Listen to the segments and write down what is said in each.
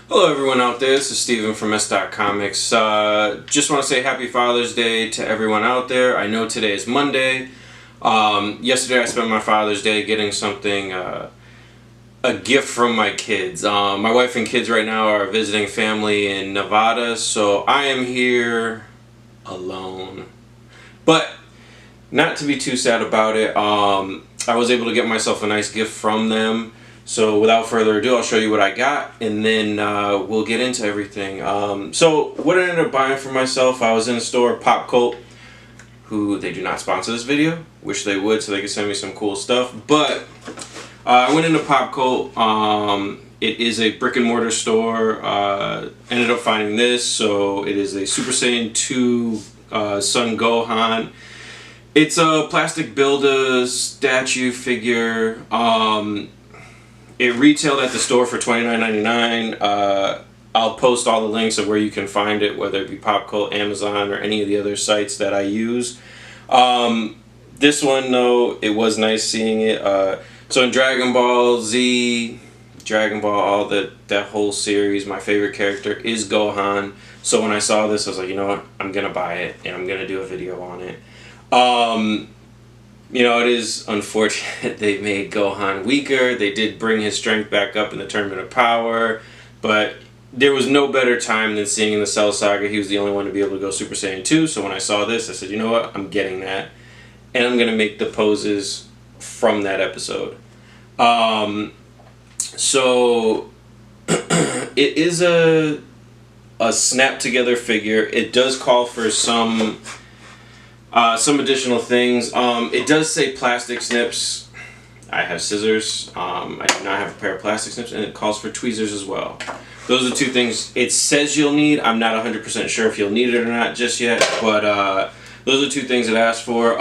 Hello everyone out there, this is Steven from S.Comics. Just want to say Happy Father's Day to everyone out there. I know today is Monday. Yesterday I spent my Father's Day getting something, a gift from my kids. My wife and kids right now are visiting family in Nevada, so I am here alone. But not to be too sad about it, I was able to get myself a nice gift from them. So without further ado, I'll show you what I got, and then we'll get into everything. So what I ended up buying for myself, I was in a store, Pop Cult, who they do not sponsor this video. Wish they would, so they could send me some cool stuff. But I went into Pop Cult. It is a brick and mortar store. Ended up finding this. So it is a Super Saiyan 2 Son Gohan. It's a plastic build-a statue figure. It retailed at the store for $29.99. I'll post all the links of where you can find it, whether it be Pop Cult, Amazon, or any of the other sites that I use. This one, though, it was nice seeing it. So in Dragon Ball Z, Dragon Ball, all that whole series, my favorite character is Gohan. So when I saw this, I was like, you know what? I'm going to buy it, and I'm going to do a video on it. You know, it is unfortunate they made Gohan weaker. They did bring his strength back up in the Tournament of Power, but there was no better time than seeing in the Cell Saga he was the only one to be able to go Super Saiyan 2. So when I saw this, I said, you know what? I'm getting that, and I'm going to make the poses from that episode. So it is a snap together figure. It does call for some additional things. It does say plastic snips. I have scissors. I do not have a pair of plastic snips, and it calls for tweezers as well. Those are two things it says you'll need. I'm not 100% sure if you'll need it or not just yet, but those are two things it asks for.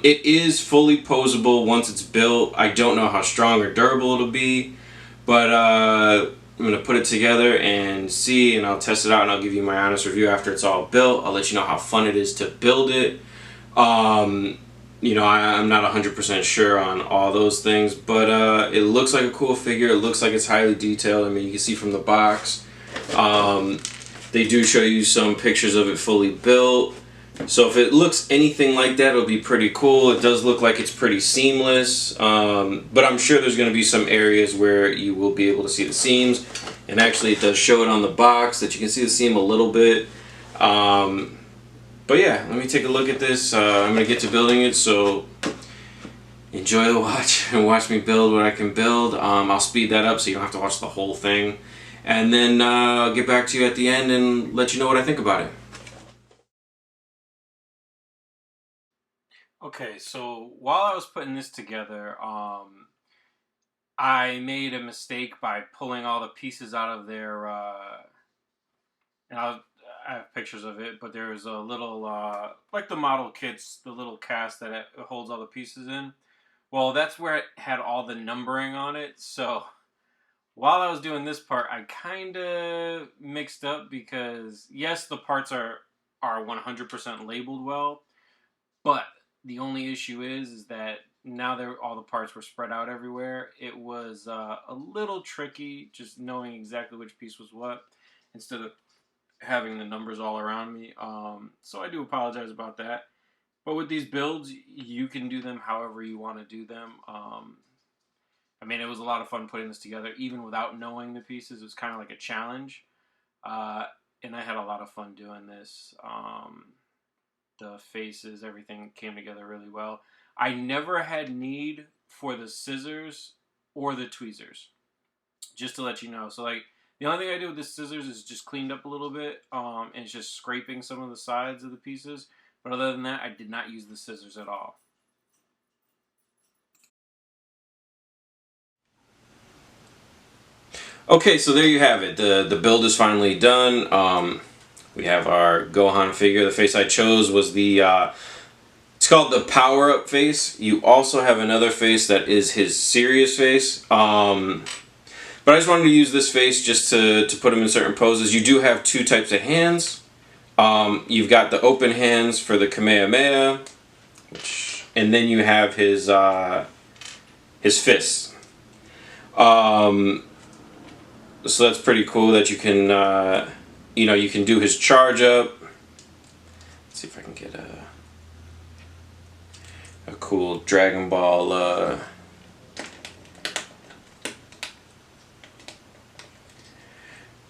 It is fully posable once it's built. I don't know how strong or durable it'll be, but I'm going to put it together and see, and I'll test it out, and I'll give you my honest review after it's all built. I'll let you know how fun it is to build it. You know, I'm not 100% sure on all those things, but it looks like a cool figure. It looks like it's highly detailed. I mean, you can see from the box. They do show you some pictures of it fully built. So if it looks anything like that, it'll be pretty cool. It does look like it's pretty seamless, but I'm sure there's going to be some areas where you will be able to see the seams. And actually, it does show it on the box that you can see the seam a little bit. But yeah, let me take a look at this. I'm going to get to building it, so enjoy the watch and watch me build what I can build. I'll speed that up so you don't have to watch the whole thing. And then I'll get back to you at the end and let you know what I think about it. Okay, so while I was putting this together, I made a mistake by pulling all the pieces out of their, and I have pictures of it, but there's a little, like the model kits, the little cast that it holds all the pieces in. Well, that's where it had all the numbering on it, so while I was doing this part, I kind of mixed up because, yes, the parts are 100% labeled well, but the only issue is that now all the parts were spread out everywhere. It was a little tricky just knowing exactly which piece was what instead of having the numbers all around me. So I do apologize about that. But with these builds, you can do them however you want to do them. I mean, it was a lot of fun putting this together, even without knowing the pieces. It was kind of like a challenge. And I had a lot of fun doing this. The faces, everything came together really well. I never had need for the scissors or the tweezers, just to let you know. So, like, the only thing I do with the scissors is just cleaned up a little bit, and it's just scraping some of the sides of the pieces. But other than that, I did not use the scissors at all. Okay, so there you have it. The build is finally done. We have our Gohan figure. The face I chose was the, it's called the power-up face. You also have another face that is his serious face. But I just wanted to use this face just to put him in certain poses. You do have two types of hands. You've got the open hands for the Kamehameha, and then you have his fists. So that's pretty cool that you can, you know, you can do his charge up. Let's see if I can get a cool Dragon Ball.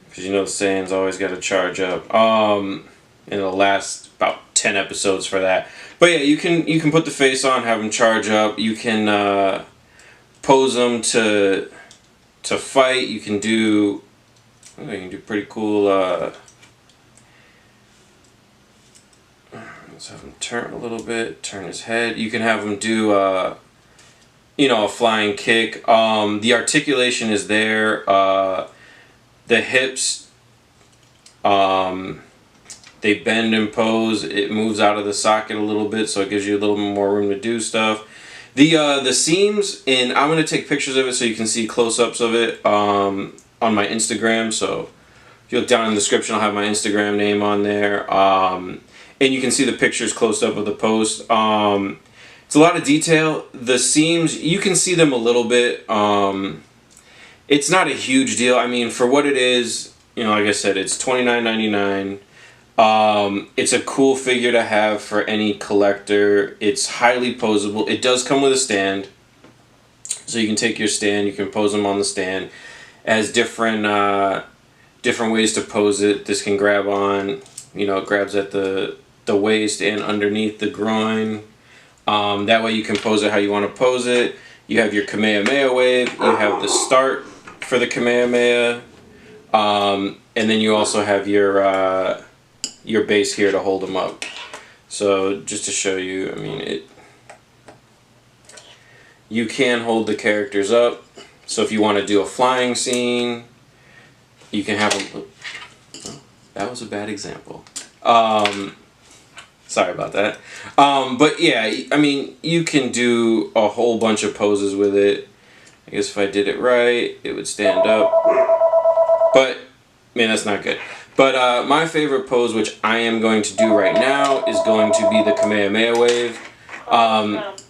Because you know the Saiyans always got to charge up. And it'll last about 10 episodes for that. But yeah, you can put the face on, have him charge up. You can pose him to fight. You can do pretty cool. Let's have him turn a little bit, turn his head. You can have him do you know, a flying kick. The articulation is there. The hips, they bend and pose. It moves out of the socket a little bit, so it gives you a little more room to do stuff. The seams, and I'm going to take pictures of it so you can see close-ups of it on my Instagram. So if you look down in the description, I'll have my Instagram name on there. And you can see the pictures close up of the post. It's a lot of detail. The seams, you can see them a little bit. It's not a huge deal. I mean, for what it is, you know, like I said, it's $29.99. It's a cool figure to have for any collector. It's highly posable. It does come with a stand, so you can take your stand. You can pose them on the stand. It has different ways to pose it. This can grab on. You know, it grabs at the waist and underneath the groin. That way you can pose it how you want to pose it. You have your Kamehameha wave. You have the start for the Kamehameha. And then you also have your base here to hold them up. So just to show you, I mean, you can hold the characters up. So if you want to do a flying scene, you can have them. Oh, that was a bad example. Sorry about that. But yeah, I mean, you can do a whole bunch of poses with it. I guess if I did it right, it would stand up. But, man, that's not good. But my favorite pose, which I am going to do right now, is going to be the Kamehameha wave.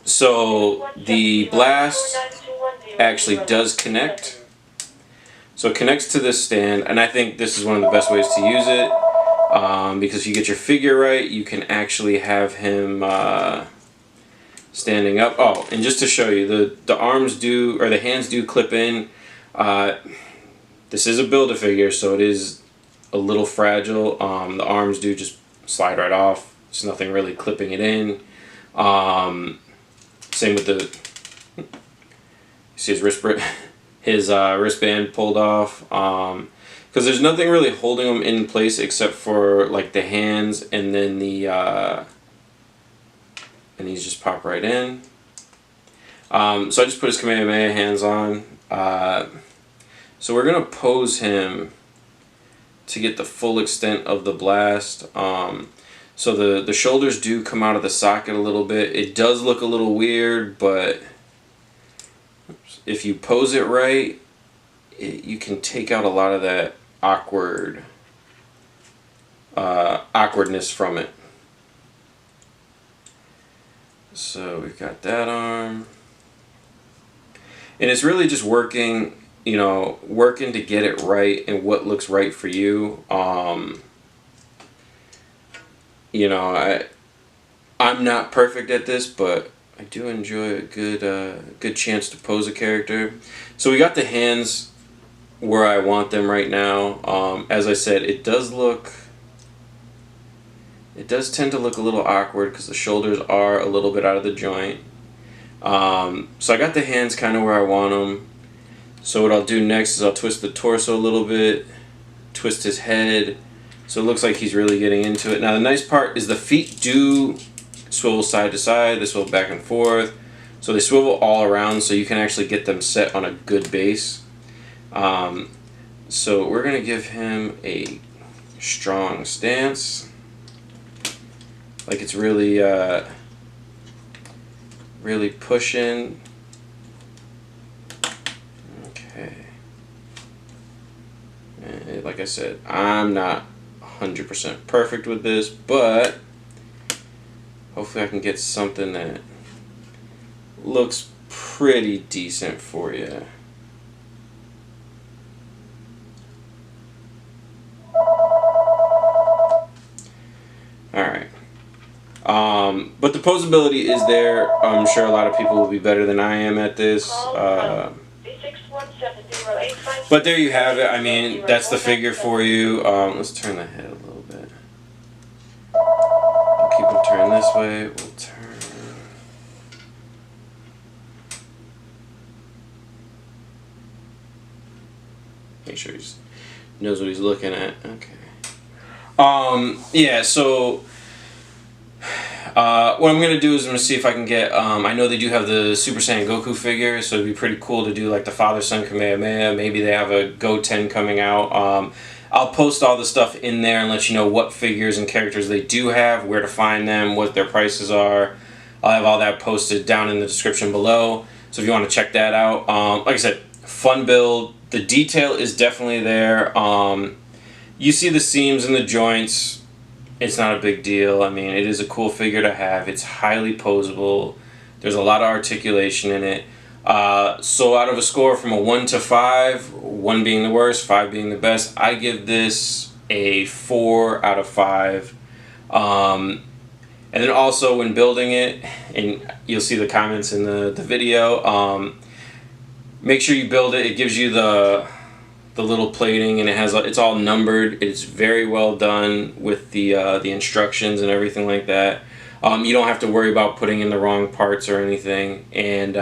So the blast actually does connect. So it connects to this stand, and I think this is one of the best ways to use it. Because if you get your figure right, you can actually have him standing up. Oh, and just to show you, the arms do, or the hands do clip in. This is a Build-A-Figure, so it is a little fragile. The arms do just slide right off. There's nothing really clipping it in. Same with the, you see his wristband pulled off. Because there's nothing really holding them in place except for like the hands, and then the and these just pop right in. So I just put his Kamehameha hands on. So we're gonna pose him to get the full extent of the blast. So the shoulders do come out of the socket a little bit. It does look a little weird, but if you pose it right, you can take out a lot of that awkwardness from it. So we've got that arm, and it's really just working, you know, working to get it right and what looks right for you. You know, I'm not perfect at this, but I do enjoy a good chance to pose a character. So we got the hands where I want them right now. As I said, it does tend to look a little awkward because the shoulders are a little bit out of the joint. So I got the hands kind of where I want them. So what I'll do next is I'll twist the torso a little bit, twist his head, so it looks like he's really getting into it. Now the nice part is the feet do swivel side to side, they swivel back and forth, so they swivel all around, so you can actually get them set on a good base. So we're going to give him a strong stance, like it's really really pushing. Okay. And like I said, I'm not 100% perfect with this, but hopefully I can get something that looks pretty decent for you. But the posability is there. I'm sure a lot of people will be better than I am at this. But there you have it. I mean, that's the figure for you. Let's turn the head a little bit. We'll keep him turned this way. We'll turn. Make sure he knows what he's looking at. Okay. Yeah, so what I'm going to do is I'm going to see if I can get, I know they do have the Super Saiyan Goku figure, so it'd be pretty cool to do like the Father-Son Kamehameha. Maybe they have a Goten coming out. I'll post all the stuff in there and let you know what figures and characters they do have, where to find them, what their prices are. I'll have all that posted down in the description below, so if you want to check that out. Like I said, fun build. The detail is definitely there. You see the seams and the joints. It's not a big deal. I mean, it is a cool figure to have. It's highly posable. There's a lot of articulation in it. So out of a score from a 1 to 5, 1 being the worst, 5 being the best, I give this a 4 out of 5. And then also when building it, and you'll see the comments in the video, make sure you build it. It gives you the little plating, and it's all numbered. It's very well done with the instructions and everything like that. You don't have to worry about putting in the wrong parts or anything, and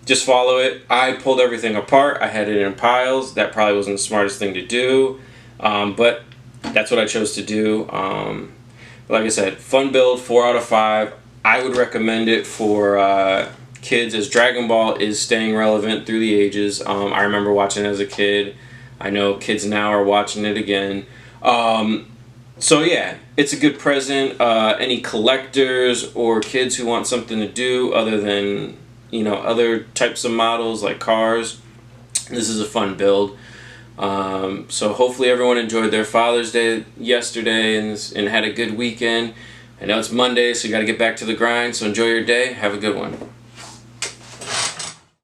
just follow it. I pulled everything apart. I had it in piles. That probably wasn't the smartest thing to do, but that's what I chose to do. But like I said, fun build, 4 out of 5. I would recommend it for kids, as Dragon Ball is staying relevant through the ages. I remember watching it as a kid. I know kids now are watching it again. So yeah, it's a good present. Any collectors or kids who want something to do other than, you know, other types of models like cars, this is a fun build. So hopefully everyone enjoyed their Father's Day yesterday and had a good weekend. I know it's Monday, so you got to get back to the grind. So enjoy your day. Have a good one.